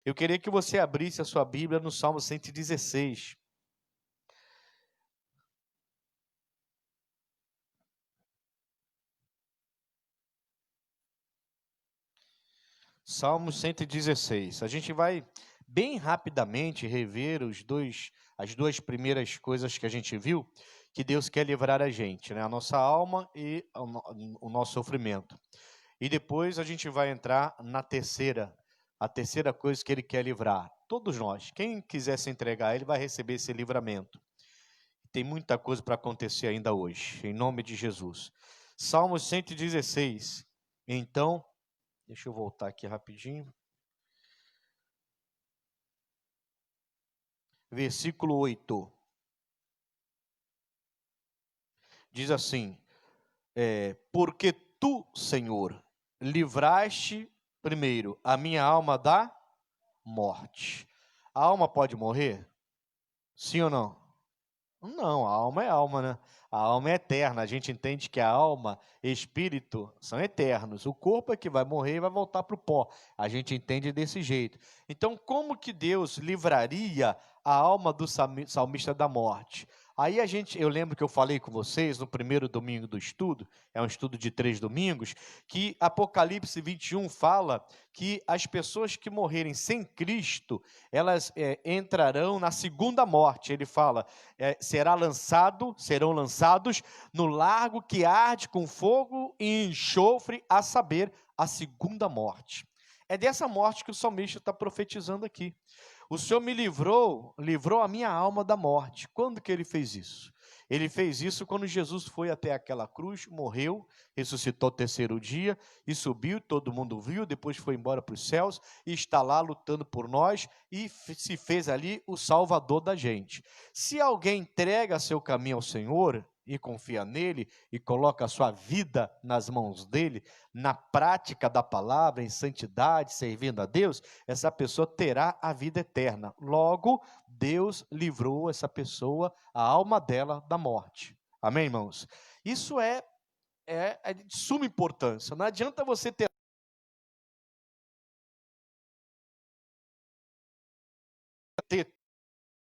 Eu queria que você abrisse a sua Bíblia no Salmo 116. Salmo 116. A gente vai bem rapidamente rever as duas primeiras coisas que a gente viu, que Deus quer livrar a gente, né? A nossa alma e o nosso sofrimento. E depois a gente vai entrar na terceira, a terceira coisa que Ele quer livrar. Todos nós, quem quiser se entregar a Ele vai receber esse livramento. Tem muita coisa para acontecer ainda hoje, em nome de Jesus. Salmo 116. Então, deixa eu voltar aqui rapidinho. Versículo 8. Diz assim: porque tu, Senhor, livraste primeiro a minha alma da morte. A alma pode morrer? Sim ou não? Não, a alma é alma, né? A alma é eterna. A gente entende que a alma e espírito são eternos. O corpo é que vai morrer e vai voltar para o pó. A gente entende desse jeito. Então, como que Deus livraria a alma do salmista da morte? Aí eu lembro que eu falei com vocês no primeiro domingo do estudo, é um estudo de 3 domingos, que Apocalipse 21 fala que as pessoas que morrerem sem Cristo, elas entrarão na segunda morte. Ele fala, serão lançados no lago que arde com fogo e enxofre, a saber, a segunda morte. É dessa morte que o salmista está profetizando aqui. O Senhor me livrou a minha alma da morte. Quando que Ele fez isso? Ele fez isso quando Jesus foi até aquela cruz, morreu, ressuscitou ao terceiro dia e subiu, todo mundo viu, depois foi embora para os céus e está lá lutando por nós e se fez ali o Salvador da gente. Se alguém entrega seu caminho ao Senhor e confia nele e coloca a sua vida nas mãos dele, na prática da palavra, em santidade, servindo a Deus, essa pessoa terá a vida eterna. Logo, Deus livrou essa pessoa, a alma dela, da morte. Amém, irmãos? Isso é de suma importância. Não adianta você ter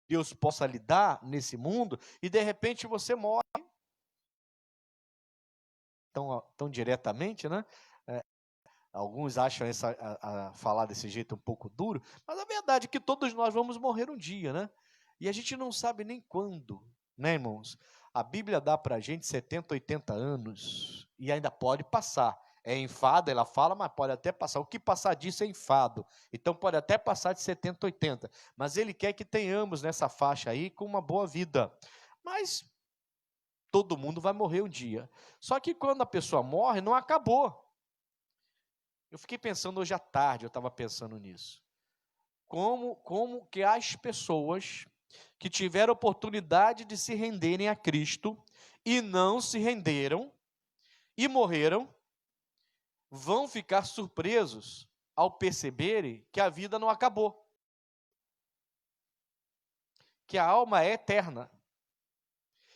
Deus possa lhe dar nesse mundo e de repente você morre tão diretamente, né? Alguns acham falar desse jeito um pouco duro, mas a verdade é que todos nós vamos morrer um dia, né? E a gente não sabe nem quando, né, irmãos? A Bíblia dá para a gente 70, 80 anos e ainda pode passar. É enfado, ela fala, mas pode até passar. O que passar disso é enfado. Então pode até passar de 70, 80. Mas Ele quer que tenhamos nessa faixa aí com uma boa vida. Mas todo mundo vai morrer um dia. Só que quando a pessoa morre, não acabou. Eu fiquei pensando hoje à tarde, eu estava pensando nisso. Como que as pessoas que tiveram oportunidade de se renderem a Cristo e não se renderam e morreram, vão ficar surpresos ao perceberem que a vida não acabou, que a alma é eterna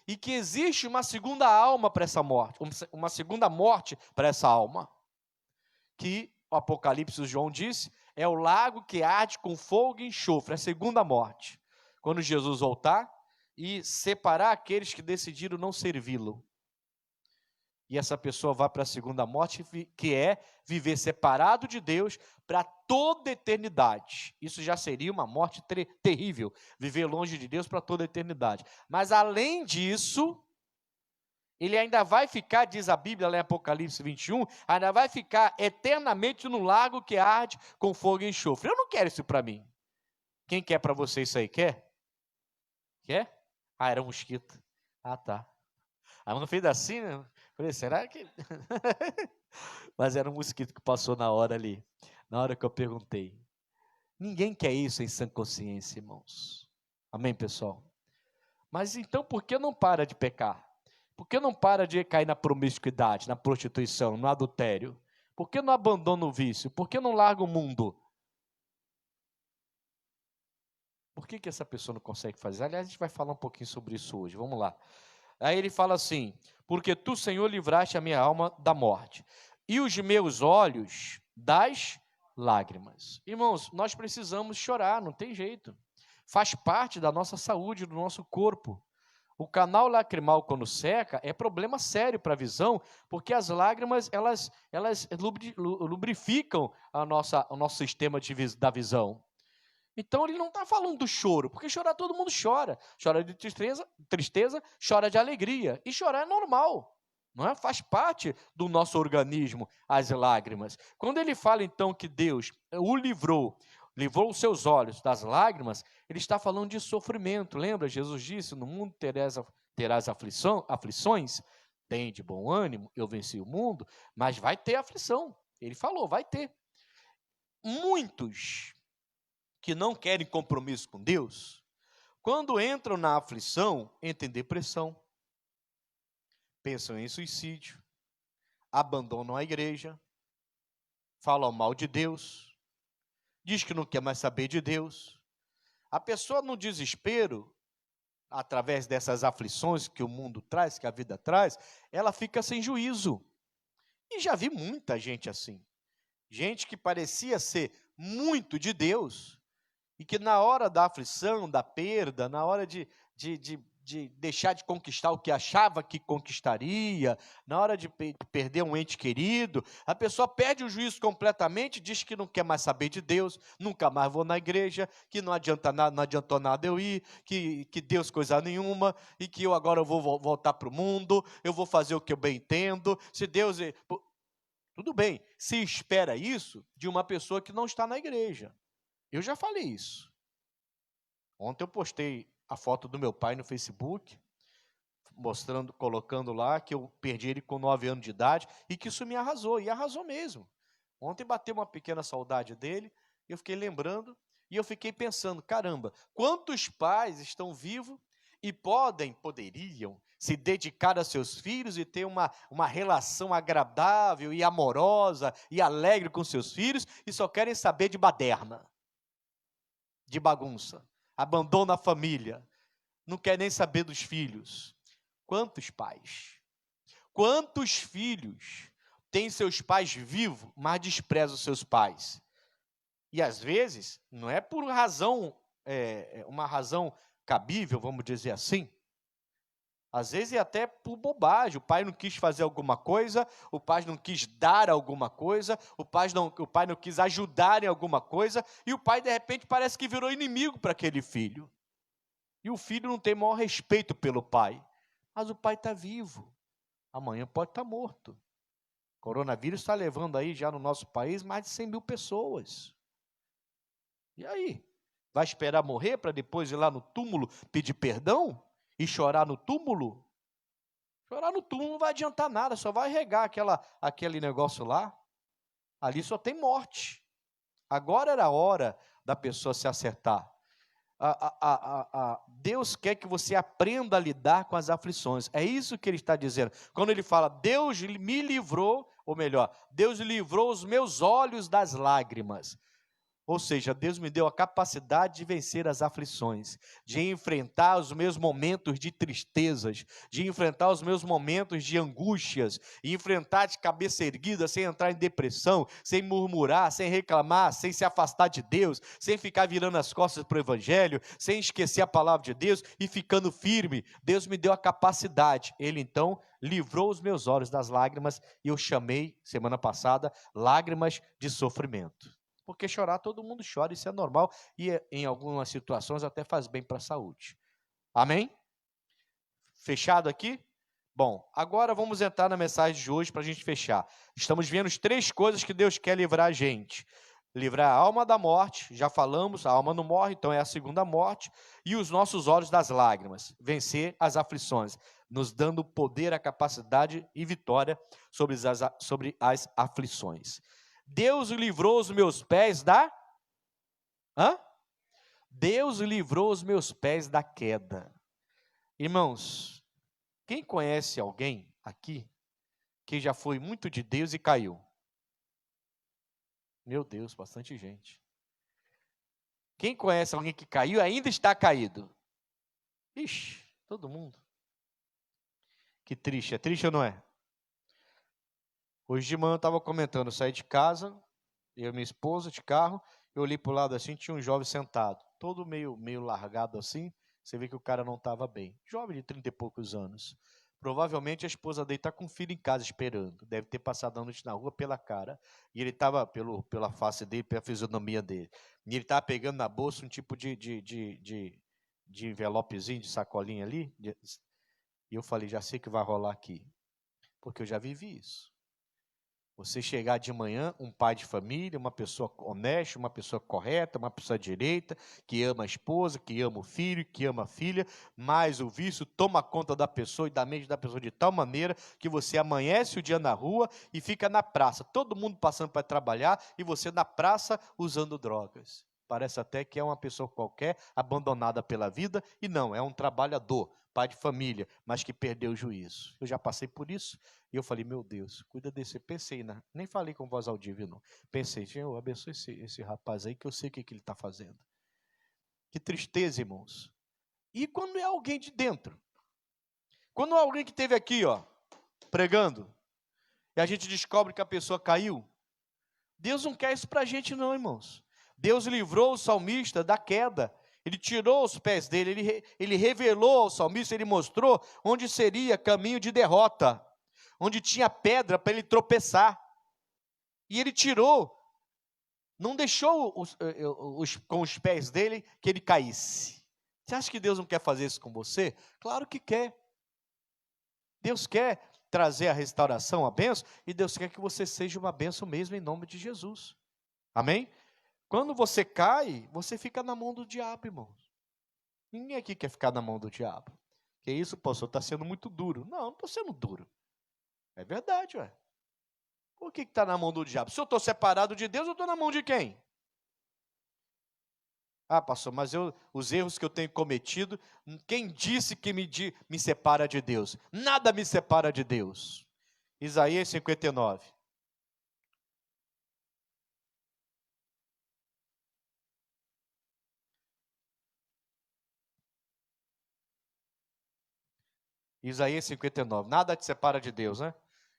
e que existe uma segunda alma para essa morte, uma segunda morte para essa alma, que o Apocalipse, João disse, é o lago que arde com fogo e enxofre, a segunda morte. Quando Jesus voltar e separar aqueles que decidiram não servi-lo. E essa pessoa vai para a segunda morte, que é viver separado de Deus para toda a eternidade. Isso já seria uma morte terrível, viver longe de Deus para toda a eternidade. Mas além disso, ele ainda vai ficar, diz a Bíblia lá em Apocalipse 21, ainda vai ficar eternamente no lago que arde com fogo e enxofre. Eu não quero isso para mim. Quem quer para você isso aí? Quer? Quer? Ah, era um mosquito. Ah, tá. A mão fez assim, né? Falei, será que... Mas era um mosquito que passou na hora ali, na hora que eu perguntei. Ninguém quer isso em sã consciência, irmãos. Amém, pessoal? Mas então, por que não para de pecar? Por que não para de cair na promiscuidade, na prostituição, no adultério? Por que não abandona o vício? Por que não larga o mundo? Por que essa pessoa não consegue fazer? Aliás, a gente vai falar um pouquinho sobre isso hoje. Vamos lá. Aí ele fala assim, porque tu, Senhor, livraste a minha alma da morte, e os meus olhos das lágrimas. Irmãos, nós precisamos chorar, não tem jeito. Faz parte da nossa saúde, do nosso corpo. O canal lacrimal, quando seca, é problema sério para a visão, porque as lágrimas, elas lubrificam o nosso sistema da visão. Então, ele não está falando do choro, porque chorar todo mundo chora. Chora de tristeza, chora de alegria. E chorar é normal, não é? Faz parte do nosso organismo as lágrimas. Quando ele fala, então, que Deus o livrou os seus olhos das lágrimas, ele está falando de sofrimento. Lembra? Jesus disse, no mundo terás aflições, tem de bom ânimo, eu venci o mundo, mas vai ter aflição. Ele falou, vai ter. Muitos que não querem compromisso com Deus, quando entram na aflição, entram em depressão, pensam em suicídio, abandonam a igreja, falam mal de Deus, diz que não quer mais saber de Deus. A pessoa no desespero, através dessas aflições que o mundo traz, que a vida traz, ela fica sem juízo. E já vi muita gente assim. Gente que parecia ser muito de Deus, e que na hora da aflição, da perda, na hora de deixar de conquistar o que achava que conquistaria, na hora de perder um ente querido, a pessoa perde o juízo completamente, diz que não quer mais saber de Deus, nunca mais vou na igreja, que não adianta nada, não adiantou nada eu ir, que Deus coisa nenhuma, e que eu agora vou voltar para o mundo, eu vou fazer o que eu bem entendo, se Deus... Tudo bem, se espera isso de uma pessoa que não está na igreja. Eu já falei isso. Ontem eu postei a foto do meu pai no Facebook, colocando lá que eu perdi ele com 9 anos de idade e que isso me arrasou, e arrasou mesmo. Ontem bateu uma pequena saudade dele, eu fiquei lembrando e eu fiquei pensando, caramba, quantos pais estão vivos e poderiam se dedicar a seus filhos e ter uma relação agradável e amorosa e alegre com seus filhos e só querem saber de baderna, de bagunça, abandona a família, não quer nem saber dos filhos. Quantos pais, quantos filhos têm seus pais vivos, mas desprezam seus pais? E às vezes, não é por uma razão cabível, vamos dizer assim, às vezes é até por bobagem, o pai não quis fazer alguma coisa, o pai não quis dar alguma coisa, o pai não quis ajudar em alguma coisa, e o pai de repente parece que virou inimigo para aquele filho. E o filho não tem maior respeito pelo pai, mas o pai está vivo, amanhã pode estar morto. O coronavírus está levando aí já no nosso país mais de 100 mil pessoas. E aí? Vai esperar morrer para depois ir lá no túmulo pedir perdão? E chorar no túmulo? Chorar no túmulo não vai adiantar nada, só vai regar aquele negócio lá. Ali só tem morte. Agora era a hora da pessoa se acertar. Deus quer que você aprenda a lidar com as aflições. É isso que ele está dizendo. Quando ele fala, Deus me livrou, ou melhor, Deus livrou os meus olhos das lágrimas. Ou seja, Deus me deu a capacidade de vencer as aflições, de enfrentar os meus momentos de tristezas, de enfrentar os meus momentos de angústias, e enfrentar de cabeça erguida, sem entrar em depressão, sem murmurar, sem reclamar, sem se afastar de Deus, sem ficar virando as costas para o Evangelho, sem esquecer a palavra de Deus e ficando firme. Deus me deu a capacidade. Ele então livrou os meus olhos das lágrimas, e eu chamei, semana passada, lágrimas de sofrimento. Porque chorar, todo mundo chora, isso é normal, e em algumas situações até faz bem para a saúde. Amém? Fechado aqui? Bom, agora vamos entrar na mensagem de hoje para a gente fechar. Estamos vendo as 3 coisas que Deus quer livrar a gente. Livrar a alma da morte, já falamos, a alma não morre, então é a segunda morte, e os nossos olhos das lágrimas, vencer as aflições, nos dando poder, a capacidade e vitória sobre as aflições. Deus livrou os meus pés da... Deus livrou os meus pés da queda. Irmãos, quem conhece alguém aqui que já foi muito de Deus e caiu? Meu Deus, bastante gente. Quem conhece alguém que caiu e ainda está caído? Ixi, todo mundo. Que triste, é triste ou não é? Hoje de manhã eu estava comentando, eu saí de casa, eu e minha esposa de carro, eu olhei para o lado assim, tinha um jovem sentado, todo meio largado assim, você vê que o cara não estava bem. Jovem de 30 e poucos anos. Provavelmente a esposa dele está com o filho em casa esperando, deve ter passado a noite na rua pela cara, e ele estava pela face dele, pela fisionomia dele, e ele estava pegando na bolsa um tipo de envelopezinho, de sacolinha ali, e eu falei, já sei que vai rolar aqui, porque eu já vivi isso. Você chegar de manhã, um pai de família, uma pessoa honesta, uma pessoa correta, uma pessoa direita, que ama a esposa, que ama o filho, que ama a filha, mas o vício toma conta da pessoa e da mente da pessoa de tal maneira que você amanhece o dia na rua e fica na praça, todo mundo passando para trabalhar e você na praça usando drogas. Parece até que é uma pessoa qualquer, abandonada pela vida, e não, é um trabalhador, pai de família, mas que perdeu o juízo. Eu já passei por isso, e eu falei, meu Deus, cuida desse. Pensei, nem falei com voz audível, não. Pensei, Senhor, abençoe esse rapaz aí, que eu sei o que ele está fazendo. Que tristeza, irmãos. E quando é alguém de dentro? Quando é alguém que esteve aqui, ó, pregando, e a gente descobre que a pessoa caiu, Deus não quer isso para a gente não, irmãos. Deus livrou o salmista da queda. Ele tirou os pés dele, ele revelou ao salmista, ele mostrou onde seria caminho de derrota, onde tinha pedra para ele tropeçar. E ele tirou, não deixou com os pés dele que ele caísse. Você acha que Deus não quer fazer isso com você? Claro que quer. Deus quer trazer a restauração, a bênção, e Deus quer que você seja uma bênção mesmo em nome de Jesus. Amém? Quando você cai, você fica na mão do diabo, irmãos. Ninguém aqui quer ficar na mão do diabo. Que isso, pastor, está sendo muito duro. Não estou sendo duro. É verdade, ué. Por que está na mão do diabo? Se eu estou separado de Deus, eu estou na mão de quem? Ah, pastor, mas os erros que eu tenho cometido, quem disse que me separa de Deus? Nada me separa de Deus. Isaías 59. Isaías 59. Nada te separa de Deus, né?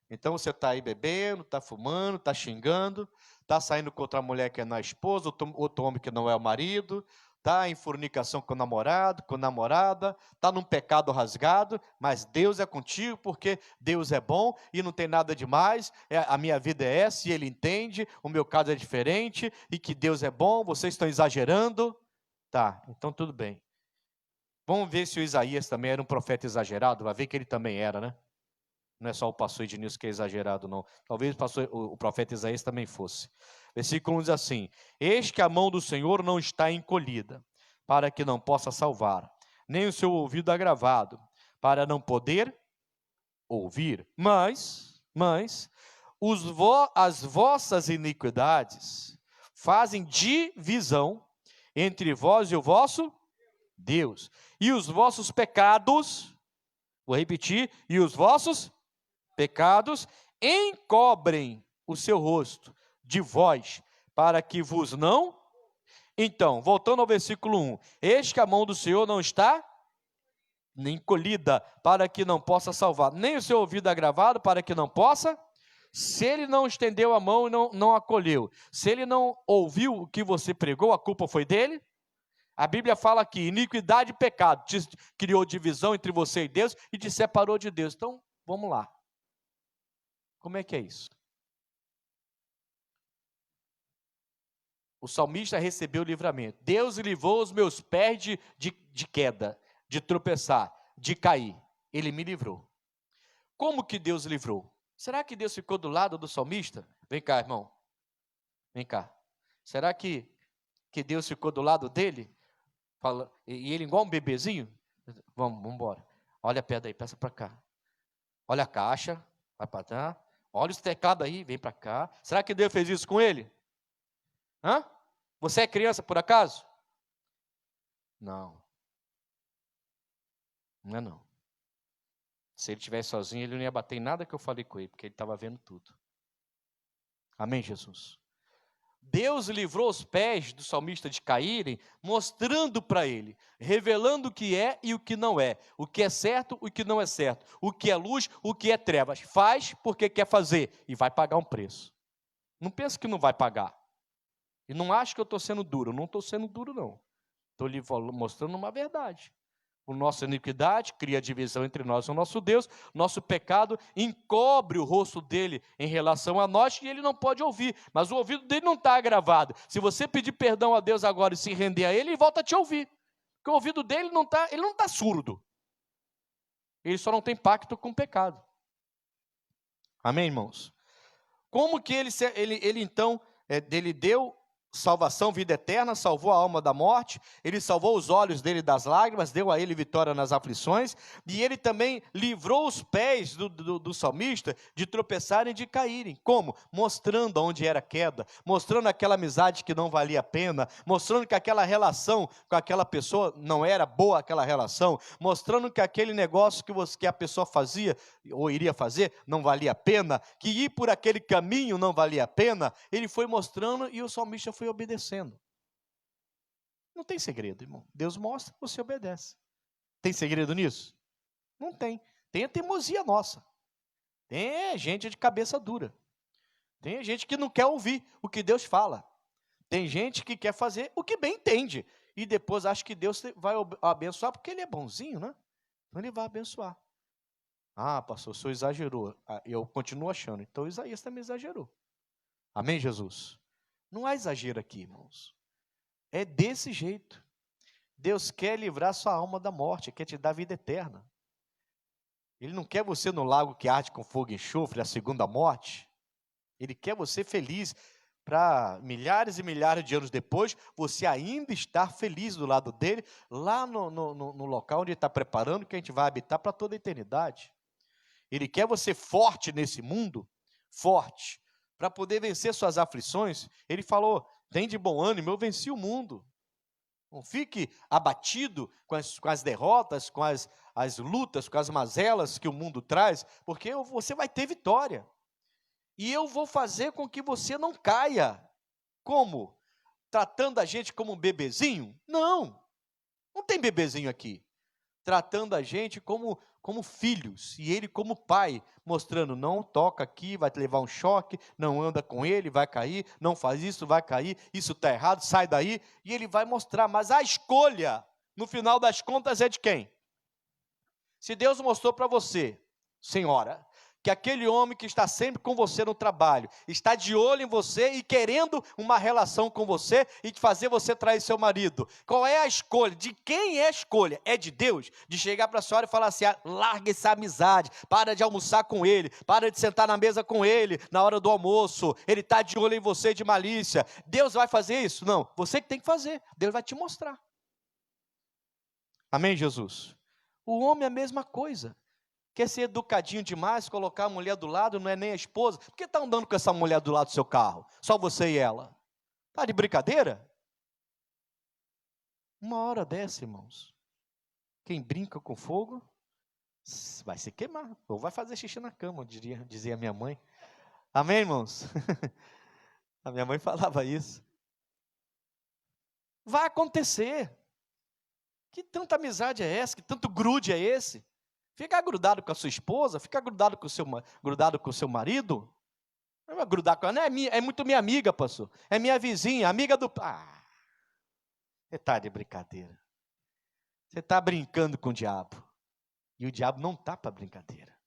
Então você está aí bebendo, está fumando, está xingando, está saindo com outra mulher que não é a esposa, outro homem que não é o marido, está em fornicação com o namorado, com a namorada, está num pecado rasgado, mas Deus é contigo porque Deus é bom e não tem nada demais, a minha vida é essa e Ele entende, o meu caso é diferente e que Deus é bom, vocês estão exagerando. Tá, então tudo bem. Vamos ver se o Isaías também era um profeta exagerado, vai ver que ele também era, né? Não é só o pastor Ednilson que é exagerado, não. Talvez o profeta Isaías também fosse. Versículo 1 diz assim: Eis que a mão do Senhor não está encolhida, para que não possa salvar, nem o seu ouvido agravado, para não poder ouvir. Mas as vossas iniquidades fazem divisão entre vós e o vosso Deus, e os vossos pecados, vou repetir, e os vossos pecados encobrem o seu rosto de vós, para que vos não... Então, voltando ao versículo 1, eis que a mão do Senhor não está nem encolhida, para que não possa salvar, nem o seu ouvido agravado, para que não possa... Se ele não estendeu a mão e não acolheu, se ele não ouviu o que você pregou, a culpa foi dele? A Bíblia fala que iniquidade e pecado criou divisão entre você e Deus e te separou de Deus. Então, vamos lá. Como é que é isso? O salmista recebeu o livramento. Deus livrou os meus pés de queda, de tropeçar, de cair. Ele me livrou. Como que Deus livrou? Será que Deus ficou do lado do salmista? Vem cá, irmão. Vem cá. Será que Deus ficou do lado dele? Fala, e ele igual um bebezinho? Vamos embora. Olha a pedra aí, peça para cá. Olha a caixa, vai para cá. Olha os teclados aí, vem para cá. Será que Deus fez isso com ele? Hã? Você é criança por acaso? Não. Não é não. Se ele estivesse sozinho, ele não ia bater em nada que eu falei com ele, porque ele estava vendo tudo. Amém, Jesus? Deus livrou os pés do salmista de caírem, mostrando para ele, revelando o que é e o que não é, o que é certo, o que não é certo, o que é luz, o que é trevas. Faz porque quer fazer e vai pagar um preço. Não pensa que não vai pagar. E não acho que eu estou sendo duro. Eu não estou sendo duro, não. Estou lhe mostrando uma verdade. A nossa iniquidade cria divisão entre nós e o nosso Deus. Nosso pecado encobre o rosto dele em relação a nós e ele não pode ouvir. Mas o ouvido dele não está agravado. Se você pedir perdão a Deus agora e se render a ele volta a te ouvir. Porque o ouvido dele não está surdo. Ele só não tem pacto com o pecado. Amém, irmãos? Como que ele então, ele deu salvação, vida eterna, salvou a alma da morte, ele salvou os olhos dele das lágrimas, deu a ele vitória nas aflições, e ele também livrou os pés do salmista de tropeçarem e de caírem. Como? Mostrando onde era a queda, mostrando aquela amizade que não valia a pena, mostrando que aquela relação com aquela pessoa não era boa, aquela relação, mostrando que aquele negócio que a pessoa fazia, ou iria fazer, não valia a pena, que ir por aquele caminho não valia a pena. Ele foi mostrando e o salmista foi obedecendo. Não tem segredo, irmão. Deus mostra, você obedece. Tem segredo nisso? Não tem. Tem a teimosia nossa. Tem gente de cabeça dura. Tem gente que não quer ouvir o que Deus fala. Tem gente que quer fazer o que bem entende. E depois acha que Deus vai abençoar porque ele é bonzinho, né? Então ele vai abençoar. Ah, pastor, o senhor exagerou. Eu continuo achando. Então Isaías também exagerou. Amém, Jesus? Não há exagero aqui, irmãos. É desse jeito. Deus quer livrar sua alma da morte, quer te dar vida eterna. Ele não quer você no lago que arde com fogo e enxofre, a segunda morte. Ele quer você feliz para milhares e milhares de anos depois, você ainda estar feliz do lado dele, lá no local onde ele está preparando, que a gente vai habitar para toda a eternidade. Ele quer você forte nesse mundo, forte, para poder vencer suas aflições. Ele falou, tem de bom ânimo, eu venci o mundo. Não fique abatido com as derrotas, com as lutas, com as mazelas que o mundo traz, porque você vai ter vitória. E eu vou fazer com que você não caia. Como? Tratando a gente como um bebezinho? Não, não tem bebezinho aqui. Tratando a gente como filhos, e ele como pai, mostrando, não toca aqui, vai te levar um choque, não anda com ele, vai cair, não faz isso, vai cair, isso está errado, sai daí, e ele vai mostrar, mas a escolha, no final das contas, é de quem? Se Deus mostrou para você, senhora, que aquele homem que está sempre com você no trabalho, está de olho em você e querendo uma relação com você e de fazer você trair seu marido. Qual é a escolha? De quem é a escolha? É de Deus? De chegar para a senhora e falar assim, larga essa amizade, para de almoçar com ele, para de sentar na mesa com ele na hora do almoço, ele está de olho em você de malícia. Deus vai fazer isso? Não, você que tem que fazer, Deus vai te mostrar. Amém, Jesus? O homem é a mesma coisa. Quer ser educadinho demais, colocar a mulher do lado, não é nem a esposa. Por que está andando com essa mulher do lado do seu carro? Só você e ela. Está de brincadeira? Uma hora dessa, irmãos. Quem brinca com fogo, vai se queimar. Ou vai fazer xixi na cama, dizia a minha mãe. Amém, irmãos? A minha mãe falava isso. Vai acontecer. Que tanta amizade é essa? Que tanto grude é esse? Ficar grudado com a sua esposa, ficar grudado com o seu marido, não vai grudar com ela, não é muito minha amiga, pastor, é minha vizinha, amiga do... Você está de brincadeira, você está brincando com o diabo, e o diabo não está para brincadeira.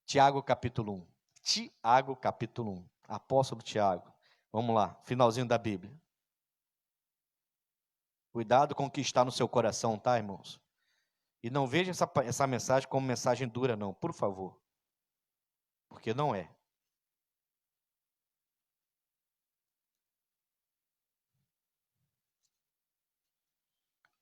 Tiago capítulo 1, apóstolo Tiago, vamos lá, finalzinho da Bíblia. Cuidado com o que está no seu coração, tá, irmãos? E não veja essa mensagem como mensagem dura, não, por favor. Porque não é.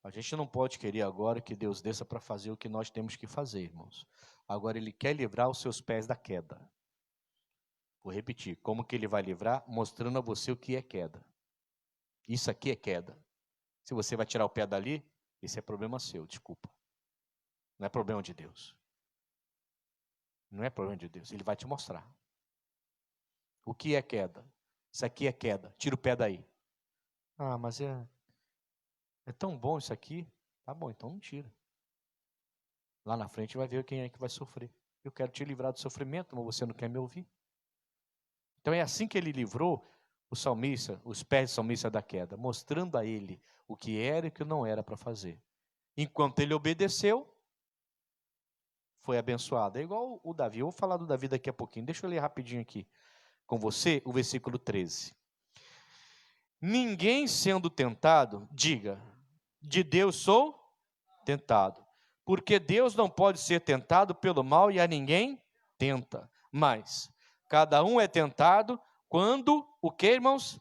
A gente não pode querer agora que Deus desça para fazer o que nós temos que fazer, irmãos. Agora Ele quer livrar os seus pés da queda. Vou repetir, como que Ele vai livrar? Mostrando a você o que é queda. Isso aqui é queda. Se você vai tirar o pé dali, esse é problema seu, desculpa. Não é problema de Deus. Não é problema de Deus, Ele vai te mostrar. O que é queda? Isso aqui é queda, tira o pé daí. Mas é tão bom isso aqui. Tá bom, então não tira. Lá na frente vai ver quem é que vai sofrer. Eu quero te livrar do sofrimento, mas você não quer me ouvir. Então é assim que ele livrou os pés do salmista da queda, mostrando a ele o que era e o que não era para fazer. Enquanto ele obedeceu, foi abençoado. É igual o Davi. Eu vou falar do Davi daqui a pouquinho. Deixa eu ler rapidinho aqui com você o versículo 13. Ninguém sendo tentado, diga, de Deus sou tentado. Porque Deus não pode ser tentado pelo mal e a ninguém tenta. Mas cada um é tentado quando, o que, irmãos?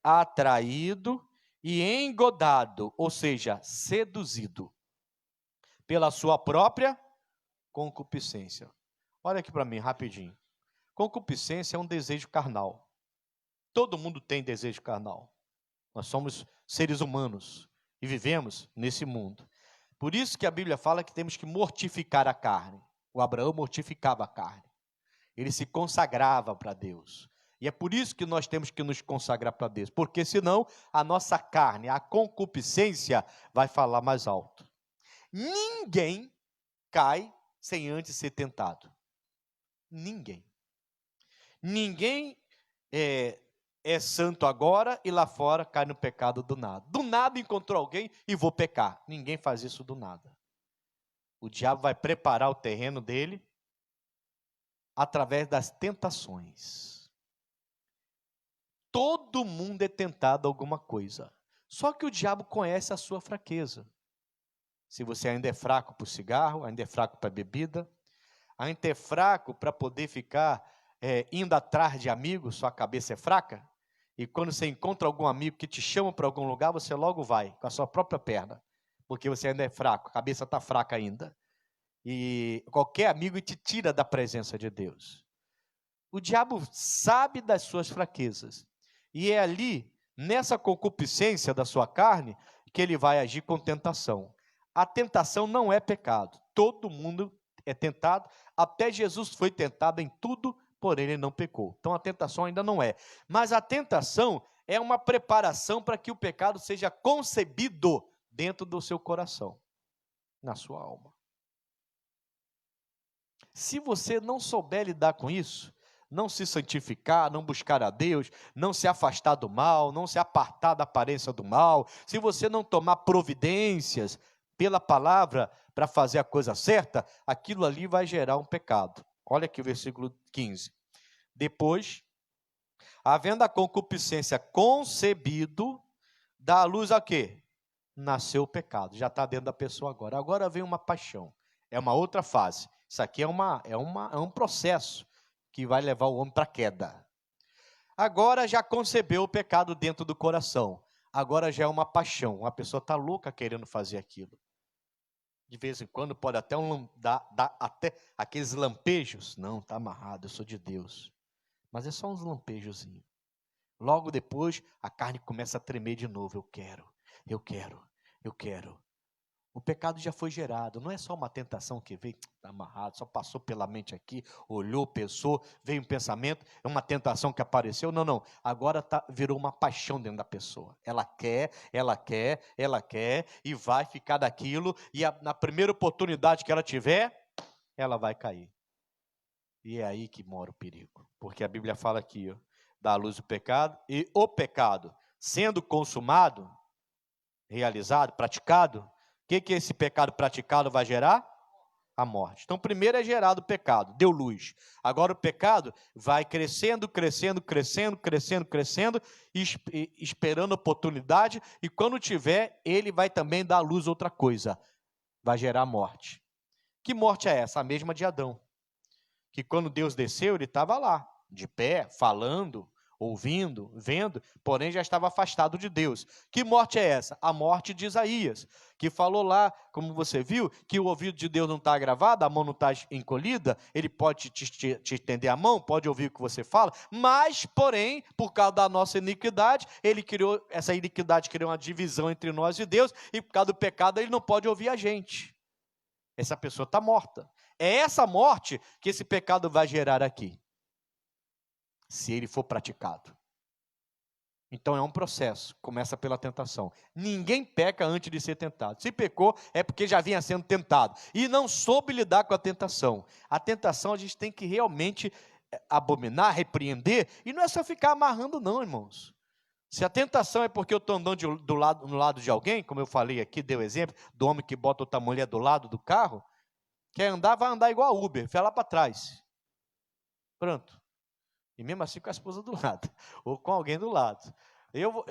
Atraído e engodado, ou seja, seduzido pela sua própria concupiscência. Olha aqui para mim, rapidinho. Concupiscência é um desejo carnal. Todo mundo tem desejo carnal. Nós somos seres humanos e vivemos nesse mundo. Por isso que a Bíblia fala que temos que mortificar a carne. O Abraão mortificava a carne. Ele se consagrava para Deus. E é por isso que nós temos que nos consagrar para Deus. Porque senão a nossa carne, a concupiscência, vai falar mais alto. Ninguém cai sem antes ser tentado. Ninguém. Ninguém é santo agora e lá fora cai no pecado do nada. Do nada encontrou alguém e vou pecar. Ninguém faz isso do nada. O diabo vai preparar o terreno dele através das tentações. Todo mundo é tentado a alguma coisa. Só que o diabo conhece a sua fraqueza. Se você ainda é fraco para o cigarro, ainda é fraco para a bebida, ainda é fraco para poder ficar indo atrás de amigos, sua cabeça é fraca, e quando você encontra algum amigo que te chama para algum lugar, você logo vai, com a sua própria perna, porque você ainda é fraco, a cabeça está fraca ainda. E qualquer amigo te tira da presença de Deus. O diabo sabe das suas fraquezas, e é ali, nessa concupiscência da sua carne, que ele vai agir com tentação. A tentação não é pecado, todo mundo é tentado, até Jesus foi tentado em tudo, porém ele não pecou. Então a tentação ainda não é. Mas a tentação é uma preparação para que o pecado seja concebido dentro do seu coração, na sua alma. Se você não souber lidar com isso, não se santificar, não buscar a Deus, não se afastar do mal, não se apartar da aparência do mal, se você não tomar providências pela palavra para fazer a coisa certa, aquilo ali vai gerar um pecado. Olha aqui o versículo 15. Depois, havendo a concupiscência concebido, dá à luz a quê? Nasceu o pecado, já está dentro da pessoa agora. Agora vem uma paixão, é uma outra fase. Isso aqui é um processo que vai levar o homem para a queda. Agora já concebeu o pecado dentro do coração. Agora já é uma paixão, uma pessoa está louca querendo fazer aquilo. De vez em quando pode até dar até aqueles lampejos. Não, está amarrado, eu sou de Deus. Mas é só uns lampejozinhos. Logo depois, a carne começa a tremer de novo. Eu quero, eu quero, eu quero. O pecado já foi gerado, não é só uma tentação que veio, está amarrado, só passou pela mente aqui, olhou, pensou, veio um pensamento, é uma tentação que apareceu. Não, não, agora virou uma paixão dentro da pessoa. Ela quer, ela quer, ela quer, e vai ficar daquilo, e na primeira oportunidade que ela tiver, ela vai cair. E é aí que mora o perigo, porque a Bíblia fala aqui, ó, dá à luz o pecado, e o pecado, sendo consumado, realizado, praticado, o que esse pecado praticado vai gerar? A morte. Então, primeiro é gerado o pecado, deu luz. Agora o pecado vai crescendo, crescendo, crescendo, crescendo, crescendo, esperando oportunidade, e quando tiver, ele vai também dar à luz outra coisa, vai gerar a morte. Que morte é essa? A mesma de Adão. Que quando Deus desceu, ele estava lá, de pé, falando, ouvindo, vendo, porém já estava afastado de Deus. Que morte é essa? A morte de Isaías, que falou lá, como você viu, que o ouvido de Deus não está gravado, a mão não está encolhida, ele pode te estender a mão, pode ouvir o que você fala, mas, porém, por causa da nossa iniquidade, essa iniquidade criou uma divisão entre nós e Deus, e por causa do pecado ele não pode ouvir a gente. Essa pessoa está morta. É essa morte que esse pecado vai gerar aqui, se ele for praticado. Então é um processo, começa pela tentação. Ninguém peca antes de ser tentado. Se pecou, é porque já vinha sendo tentado e não soube lidar com a tentação. A tentação a gente tem que realmente abominar, repreender, e não é só ficar amarrando não, irmãos. Se a tentação é porque eu estou andando no lado de alguém, como eu falei aqui, deu exemplo, do homem que bota outra mulher do lado do carro, quer andar, vai andar igual a Uber, vai lá para trás. Pronto. E mesmo assim com a esposa do lado, ou com alguém do lado. Eu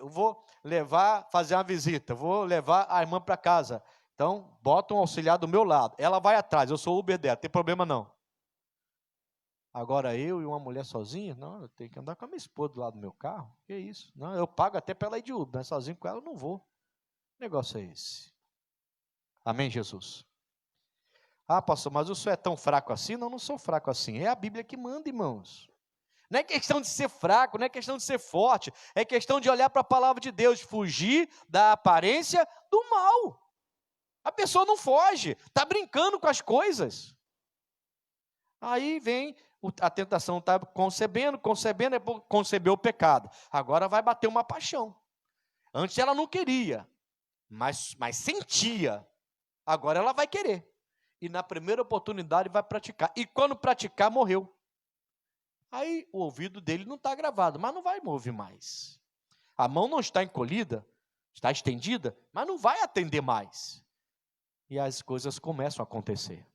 vou levar, fazer uma visita, vou levar a irmã para casa. Então, bota um auxiliar do meu lado. Ela vai atrás, eu sou o Uber dela, não tem problema não. Agora eu e uma mulher sozinha, não, eu tenho que andar com a minha esposa do lado do meu carro. Que isso? Não, eu pago até para ela ir de Uber, mas sozinho com ela eu não vou. Que negócio é esse? Amém, Jesus? Ah, pastor, mas o senhor é tão fraco assim? Não, não sou fraco assim. É a Bíblia que manda, irmãos. Não é questão de ser fraco, não é questão de ser forte, é questão de olhar para a palavra de Deus, fugir da aparência do mal. A pessoa não foge, está brincando com as coisas. Aí vem, a tentação está concebendo, concebeu o pecado. Agora vai bater uma paixão. Antes ela não queria, mas sentia. Agora ela vai querer. E na primeira oportunidade vai praticar. E quando praticar, morreu. Aí o ouvido dele não está gravado, mas não vai mover mais. A mão não está encolhida, está estendida, mas não vai atender mais. E as coisas começam a acontecer.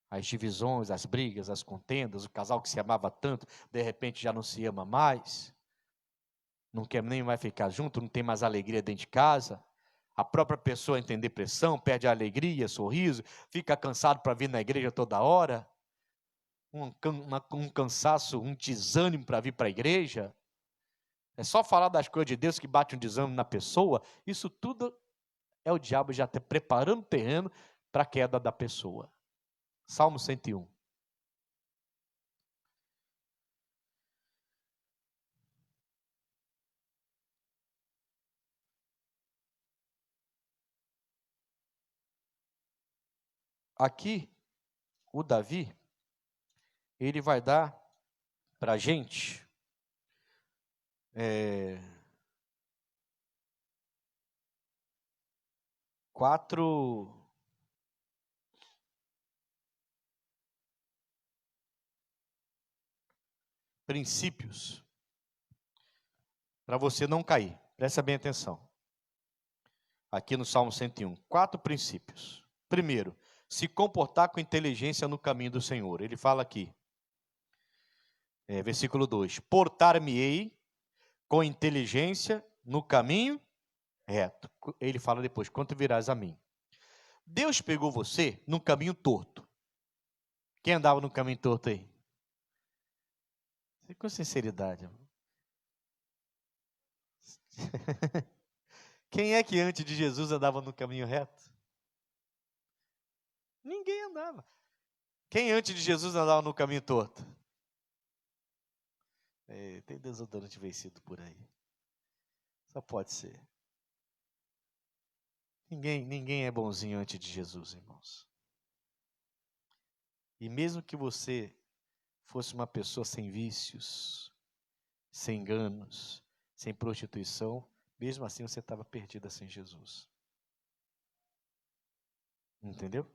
As divisões, as brigas, as contendas, o casal que se amava tanto, de repente já não se ama mais, não quer nem mais ficar junto, não tem mais alegria dentro de casa. A própria pessoa entra em depressão, perde a alegria, sorriso, fica cansado para vir na igreja toda hora. Um cansaço, um desânimo para vir para a igreja. É só falar das coisas de Deus que bate um desânimo na pessoa. Isso tudo é o diabo já preparando o terreno para a queda da pessoa. Salmo 101. Aqui, o Davi, ele vai dar para a gente quatro princípios para você não cair. Presta bem atenção. Aqui no Salmo 101, 4 princípios. Primeiro, se comportar com inteligência no caminho do Senhor. Ele fala aqui, versículo 2: portar-me-ei com inteligência no caminho reto. Ele fala depois, quando virás a mim. Deus pegou você no caminho torto. Quem andava no caminho torto aí? Com sinceridade. Quem é que antes de Jesus andava no caminho reto? Ninguém andava. Quem antes de Jesus andava no caminho torto? Tem desodorante vencido por aí. Só pode ser. Ninguém é bonzinho antes de Jesus, irmãos. E mesmo que você fosse uma pessoa sem vícios, sem enganos, sem prostituição, mesmo assim você estava perdida sem Jesus. Entendeu?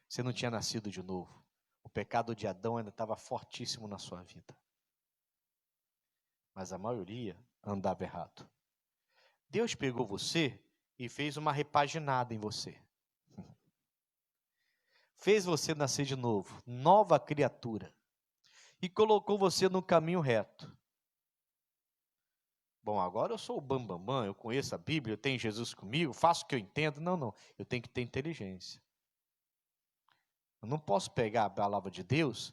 Você não tinha nascido de novo. O pecado de Adão ainda estava fortíssimo na sua vida. Mas a maioria andava errado. Deus pegou você e fez uma repaginada em você. Fez você nascer de novo, nova criatura. E colocou você no caminho reto. Bom, agora eu sou o bambambam, eu conheço a Bíblia, eu tenho Jesus comigo, faço o que eu entendo. Não, eu tenho que ter inteligência. Eu não posso pegar a palavra de Deus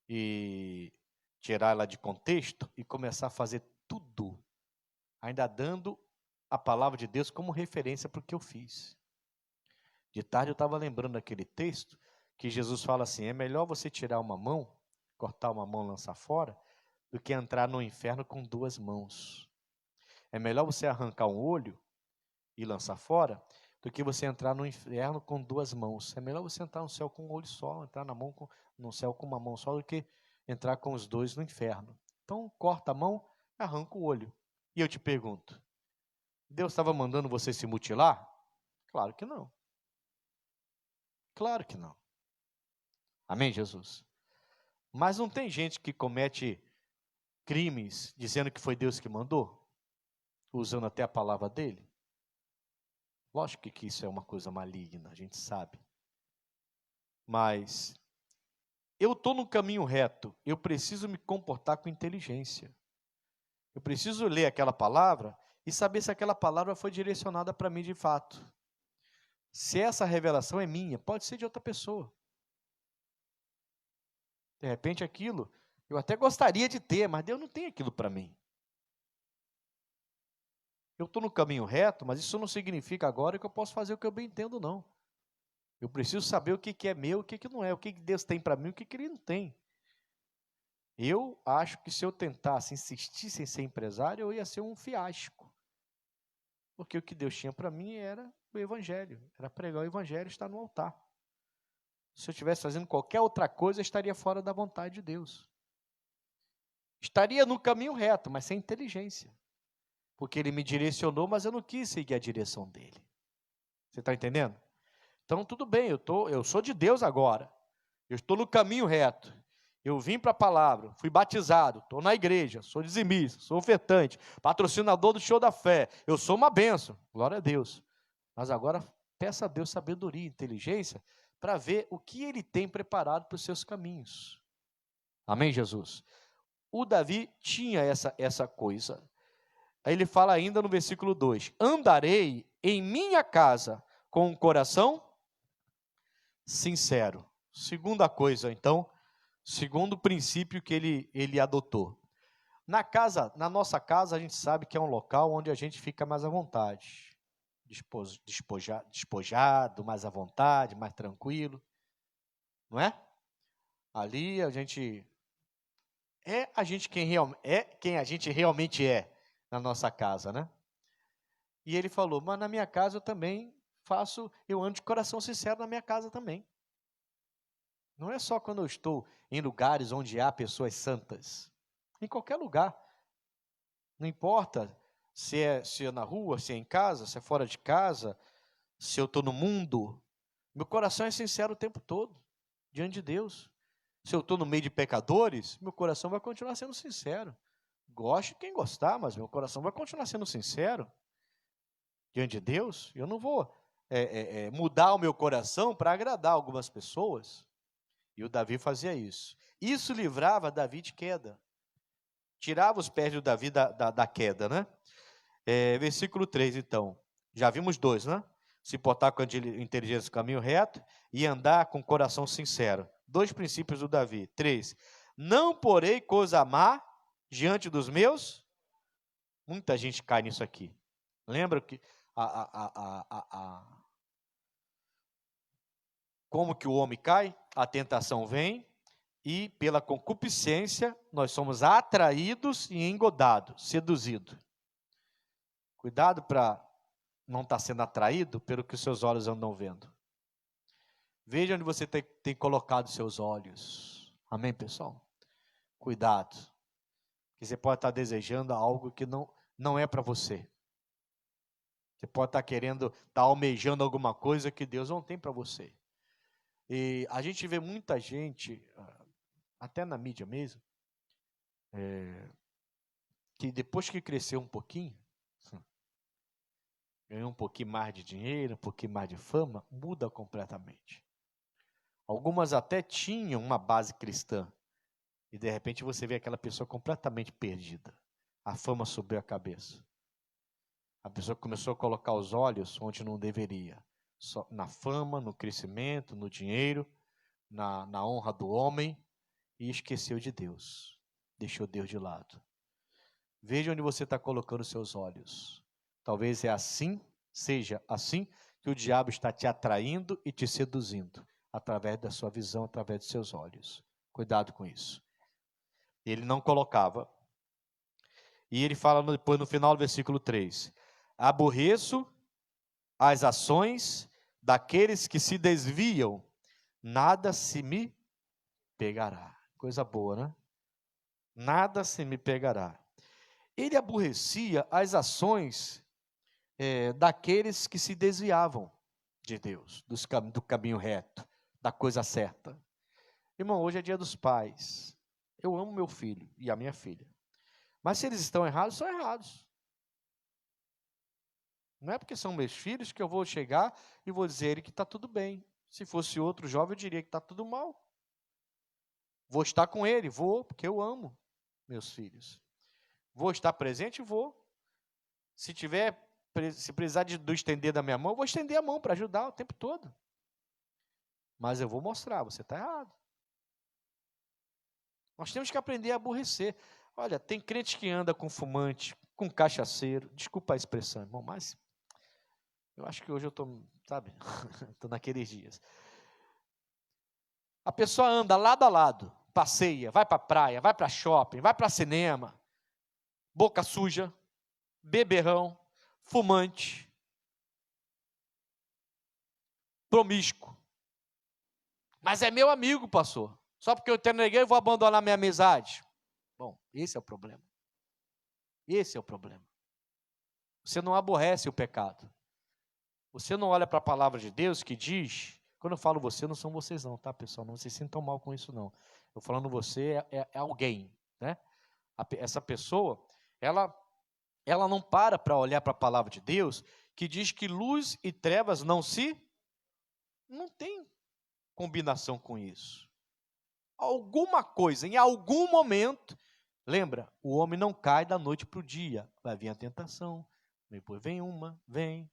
e tirar ela de contexto e começar a fazer tudo, ainda dando a palavra de Deus como referência para o que eu fiz. De tarde eu estava lembrando daquele texto que Jesus fala assim, é melhor você tirar uma mão, cortar uma mão e lançar fora, do que entrar no inferno com 2 mãos. É melhor você arrancar um olho e lançar fora, do que você entrar no inferno com 2 mãos. É melhor você entrar no céu com um olho só, entrar no céu com uma mão só, do que entrar com os 2 no inferno. Então, corta a mão, arranca o olho. E eu te pergunto, Deus estava mandando você se mutilar? Claro que não. Claro que não. Amém, Jesus? Mas não tem gente que comete crimes dizendo que foi Deus que mandou, usando até a palavra dele? Lógico que isso é uma coisa maligna, a gente sabe. Mas eu estou no caminho reto, eu preciso me comportar com inteligência. Eu preciso ler aquela palavra e saber se aquela palavra foi direcionada para mim de fato. Se essa revelação é minha, pode ser de outra pessoa. De repente aquilo, eu até gostaria de ter, mas Deus não tem aquilo para mim. Eu estou no caminho reto, mas isso não significa agora que eu posso fazer o que eu bem entendo, não. Eu preciso saber o que é meu, o que não é, o que Deus tem para mim, o que Ele não tem. Eu acho que se eu tentasse, insistisse em ser empresário, eu ia ser um fiasco. Porque o que Deus tinha para mim era o Evangelho, era pregar o Evangelho e estar no altar. Se eu estivesse fazendo qualquer outra coisa, eu estaria fora da vontade de Deus. Estaria no caminho reto, mas sem inteligência. Porque Ele me direcionou, mas eu não quis seguir a direção dEle. Você está entendendo? Então, tudo bem, eu sou de Deus agora. Eu estou no caminho reto. Eu vim para a palavra, fui batizado, estou na igreja, sou dizimista, sou ofertante, patrocinador do Show da Fé. Eu sou uma bênção, glória a Deus. Mas agora, peça a Deus sabedoria e inteligência para ver o que Ele tem preparado para os seus caminhos. Amém, Jesus? O Davi tinha essa coisa. Aí ele fala ainda no versículo 2: andarei em minha casa com um coração sincero. Segunda coisa, então, segundo princípio que ele adotou. Na nossa casa, a gente sabe que é um local onde a gente fica mais à vontade. Despojado, mais à vontade, mais tranquilo. Não é? Ali a gente quem a gente realmente é na nossa casa, né? E ele falou, mas na minha casa eu também eu ando de coração sincero na minha casa também. Não é só quando eu estou em lugares onde há pessoas santas. Em qualquer lugar. Não importa se é na rua, se é em casa, se é fora de casa, se eu estou no mundo. Meu coração é sincero o tempo todo, diante de Deus. Se eu estou no meio de pecadores, meu coração vai continuar sendo sincero. Goste quem gostar, mas meu coração vai continuar sendo sincero. Diante de Deus, eu não vou mudar o meu coração para agradar algumas pessoas. E o Davi fazia isso. Isso livrava Davi de queda. Tirava os pés do Davi da queda, né? Versículo 3, então. Já vimos dois, né? Se portar com inteligência no caminho reto e andar com coração sincero. Dois princípios do Davi. 3. Não porei coisa má diante dos meus. Muita gente cai nisso aqui. Lembra que como que o homem cai? A tentação vem e pela concupiscência nós somos atraídos e engodados, seduzidos. Cuidado para não estar sendo atraído pelo que os seus olhos andam vendo. Veja onde você tem colocado seus olhos. Amém, pessoal? Cuidado. Que você pode estar desejando algo que não é para você. Você pode estar querendo, estar almejando alguma coisa que Deus não tem para você. E a gente vê muita gente, até na mídia mesmo, que depois que cresceu um pouquinho, ganhou um pouquinho mais de dinheiro, um pouquinho mais de fama, muda completamente. Algumas até tinham uma base cristã, e de repente você vê aquela pessoa completamente perdida. A fama subiu a cabeça. A pessoa começou a colocar os olhos onde não deveria. Só na fama, no crescimento, no dinheiro, na honra do homem, e esqueceu de Deus. Deixou Deus de lado. Veja onde você está colocando seus olhos. Talvez seja assim que o diabo está te atraindo e te seduzindo, através da sua visão, através dos seus olhos. Cuidado com isso. Ele não colocava. E ele fala depois no final do versículo 3. Aborreço as ações daqueles que se desviam, nada se me pegará. Coisa boa, né? Nada se me pegará. Ele aborrecia as ações daqueles que se desviavam de Deus, do caminho reto, da coisa certa. Irmão, hoje é dia dos pais. Eu amo meu filho e a minha filha. Mas se eles estão errados, são errados. Não é porque são meus filhos que eu vou chegar e vou dizer a ele que está tudo bem. Se fosse outro jovem, eu diria que está tudo mal. Vou estar com ele, vou, porque eu amo meus filhos. Vou estar presente, vou. Se precisar do estender da minha mão, eu vou estender a mão para ajudar o tempo todo. Mas eu vou mostrar, você está errado. Nós temos que aprender a aborrecer. Olha, tem crente que anda com fumante, com cachaceiro. Desculpa a expressão, irmão, mas eu acho que hoje eu estou, sabe, estou naqueles dias. A pessoa anda lado a lado, passeia, vai para a praia, vai para shopping, vai para cinema, boca suja, beberrão, fumante, promíscuo. Mas é meu amigo, pastor. Só porque eu te neguei, eu vou abandonar minha amizade. Bom, esse é o problema. Esse é o problema. Você não aborrece o pecado. Você não olha para a palavra de Deus que diz... Quando eu falo você, não são vocês não, tá, pessoal? Não se sintam mal com isso, não. Eu falando você é alguém, né? Essa pessoa, ela não para olhar para a palavra de Deus, que diz que luz e trevas não tem combinação com isso. Alguma coisa, em algum momento, lembra, o homem não cai da noite para o dia, vai vir a tentação, depois vem uma, vem,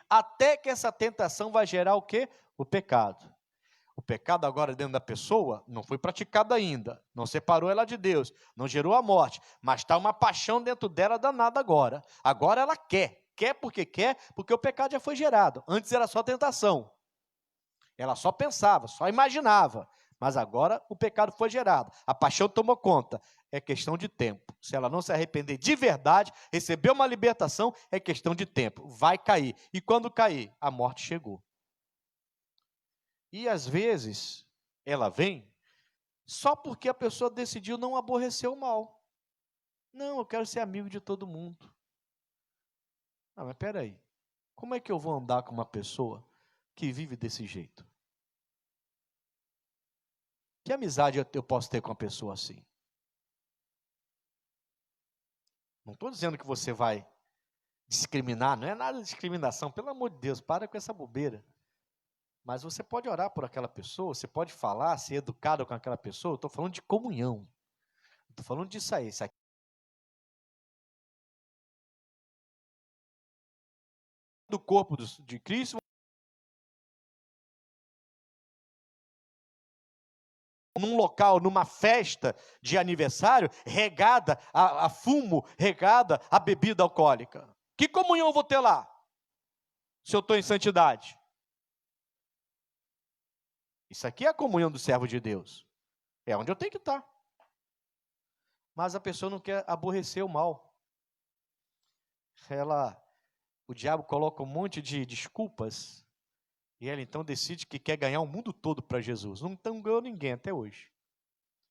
até que essa tentação vai gerar o quê? O pecado. O pecado agora dentro da pessoa não foi praticado ainda, não separou ela de Deus, não gerou a morte, mas está uma paixão dentro dela danada agora. Agora ela quer porque o pecado já foi gerado. Antes era só tentação. Ela só pensava, só imaginava, mas agora o pecado foi gerado. A paixão tomou conta. É questão de tempo. Se ela não se arrepender de verdade, receber uma libertação, é questão de tempo. Vai cair. E quando cair, a morte chegou. E às vezes, ela vem só porque a pessoa decidiu não aborrecer o mal. Não, eu quero ser amigo de todo mundo. Ah, mas espera aí. Como é que eu vou andar com uma pessoa que vive desse jeito? Que amizade eu posso ter com uma pessoa assim? Não estou dizendo que você vai discriminar, não é nada de discriminação, pelo amor de Deus, para com essa bobeira. Mas você pode orar por aquela pessoa, você pode falar, ser educado com aquela pessoa. Eu estou falando de comunhão. Estou falando disso aí. Isso aqui do corpo de Cristo, num local, numa festa de aniversário, regada a fumo, regada a bebida alcoólica. Que comunhão eu vou ter lá, se eu estou em santidade? Isso aqui é a comunhão do servo de Deus. É onde eu tenho que estar. Mas a pessoa não quer aborrecer o mal. O diabo coloca um monte de desculpas, e ela então decide que quer ganhar o mundo todo para Jesus. Não ganhou ninguém até hoje.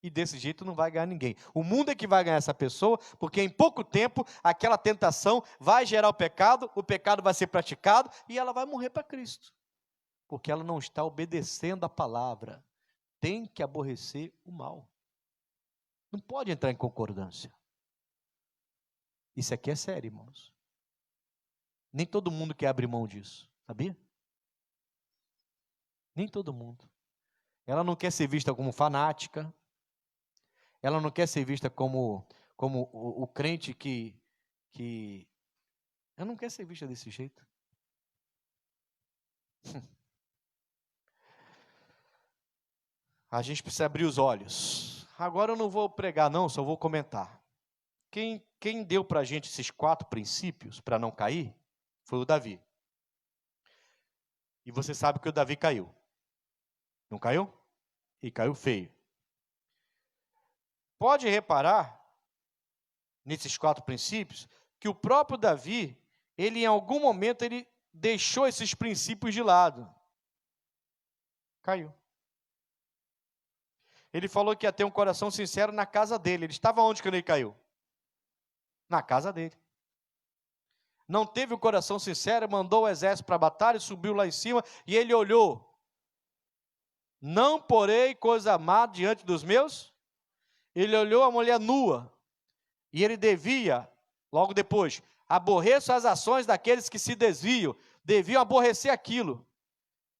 E desse jeito não vai ganhar ninguém. O mundo é que vai ganhar essa pessoa, porque em pouco tempo aquela tentação vai gerar o pecado vai ser praticado e ela vai morrer para Cristo. Porque ela não está obedecendo a palavra. Tem que aborrecer o mal. Não pode entrar em concordância. Isso aqui é sério, irmãos. Nem todo mundo quer abrir mão disso, sabia? Nem todo mundo. Ela não quer ser vista como fanática. Ela não quer ser vista como o crente que... Ela não quer ser vista desse jeito. A gente precisa abrir os olhos. Agora eu não vou pregar não, só vou comentar. Quem deu para a gente esses 4 princípios para não cair foi o Davi. E você sabe que o Davi caiu. Não caiu? E caiu feio. Pode reparar, nesses 4 princípios, que o próprio Davi, ele em algum momento, ele deixou esses princípios de lado. Caiu. Ele falou que ia ter um coração sincero na casa dele. Ele estava onde quando ele caiu? Na casa dele. Não teve o coração sincero, mandou o exército para a batalha, subiu lá em cima, e ele olhou Não porei coisa má diante dos meus. Ele olhou a mulher nua, e ele devia, logo depois, aborreço as ações daqueles que se desviam, deviam aborrecer aquilo.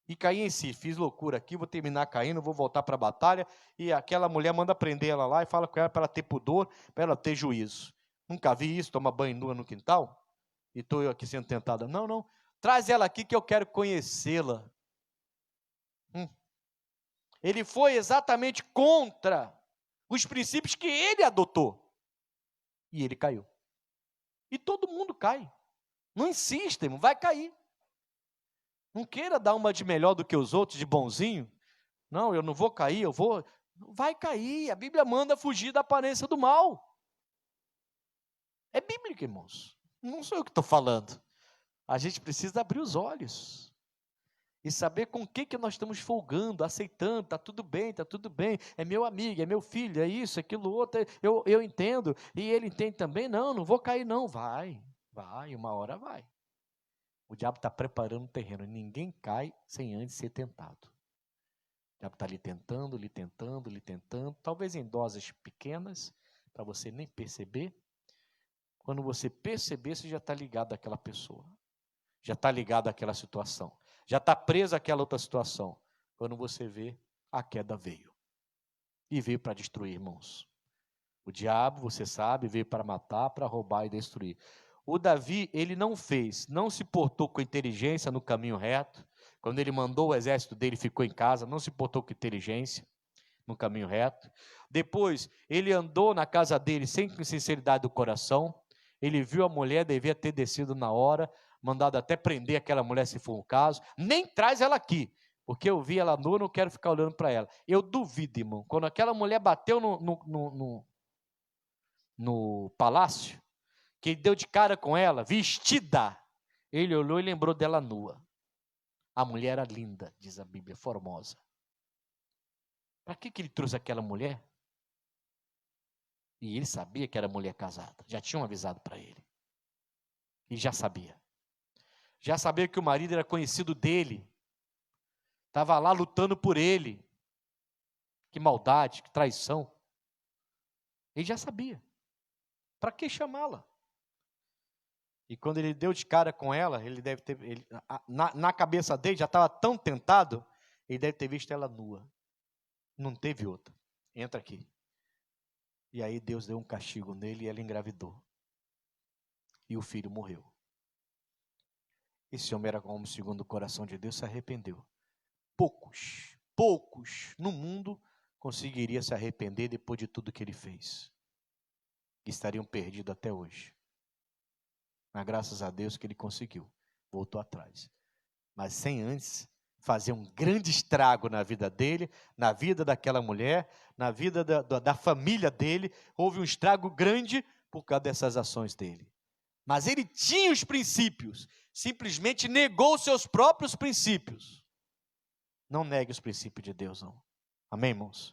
E caí em si, fiz loucura aqui, vou terminar caindo, vou voltar para a batalha, e aquela mulher manda prender ela lá e fala com ela para ela ter pudor, para ela ter juízo. Nunca vi isso, tomar banho nua no quintal, e estou eu aqui sendo tentada. Não, não, traz ela aqui que eu quero conhecê-la. Ele foi exatamente contra os princípios que ele adotou, e ele caiu. E todo mundo cai. Não insista, irmão, vai cair. Não queira dar uma de melhor do que os outros, de bonzinho. Não, eu não vou cair, eu vou. Vai cair. A Bíblia manda fugir da aparência do mal. É bíblico, irmãos. Não sou eu que estou falando. A gente precisa abrir os olhos e saber com o que nós estamos folgando, aceitando. Está tudo bem, é meu amigo, é meu filho, é isso, aquilo outro, eu entendo, e ele entende também. Não vou cair não. Vai, uma hora vai. O diabo está preparando o terreno, ninguém cai sem antes ser tentado. O diabo está lhe tentando, talvez em doses pequenas, para você nem perceber. Quando você perceber, você já está ligado àquela pessoa, já está ligado àquela situação, já está preso àquela outra situação. Quando você vê, a queda veio. E veio para destruir, irmãos. O diabo, você sabe, veio para matar, para roubar e destruir. O Davi, ele não se portou com inteligência no caminho reto. Quando ele mandou o exército dele, ficou em casa, não se portou com inteligência no caminho reto. Depois, ele andou na casa dele sem sinceridade do coração. Ele viu a mulher, devia ter descido na hora, mandado até prender aquela mulher se for um caso. Nem traz ela aqui, porque eu vi ela nua, não quero ficar olhando para ela. Eu duvido, irmão, quando aquela mulher bateu no palácio, que ele deu de cara com ela, vestida, ele olhou e lembrou dela nua. A mulher era linda, diz a Bíblia, formosa. Para que ele trouxe aquela mulher? E ele sabia que era mulher casada, já tinham avisado para ele. E já sabia que o marido era conhecido dele, estava lá lutando por ele. Que maldade, que traição. Ele já sabia. Para que chamá-la? E quando ele deu de cara com ela, ele deve ter, na cabeça dele já estava tão tentado, ele deve ter visto ela nua. Não teve outra. Entra aqui. E aí Deus deu um castigo nele e ela engravidou. E o filho morreu. Esse homem era como segundo o coração de Deus, se arrependeu. Poucos no mundo conseguiriam se arrepender depois de tudo que ele fez. Estariam perdidos até hoje. Mas graças a Deus que ele conseguiu, voltou atrás. Mas sem antes fazer um grande estrago na vida dele, na vida daquela mulher, na vida da família dele. Houve um estrago grande por causa dessas ações dele. Mas ele tinha os princípios, simplesmente negou seus próprios princípios. Não negue os princípios de Deus, não. Amém, irmãos?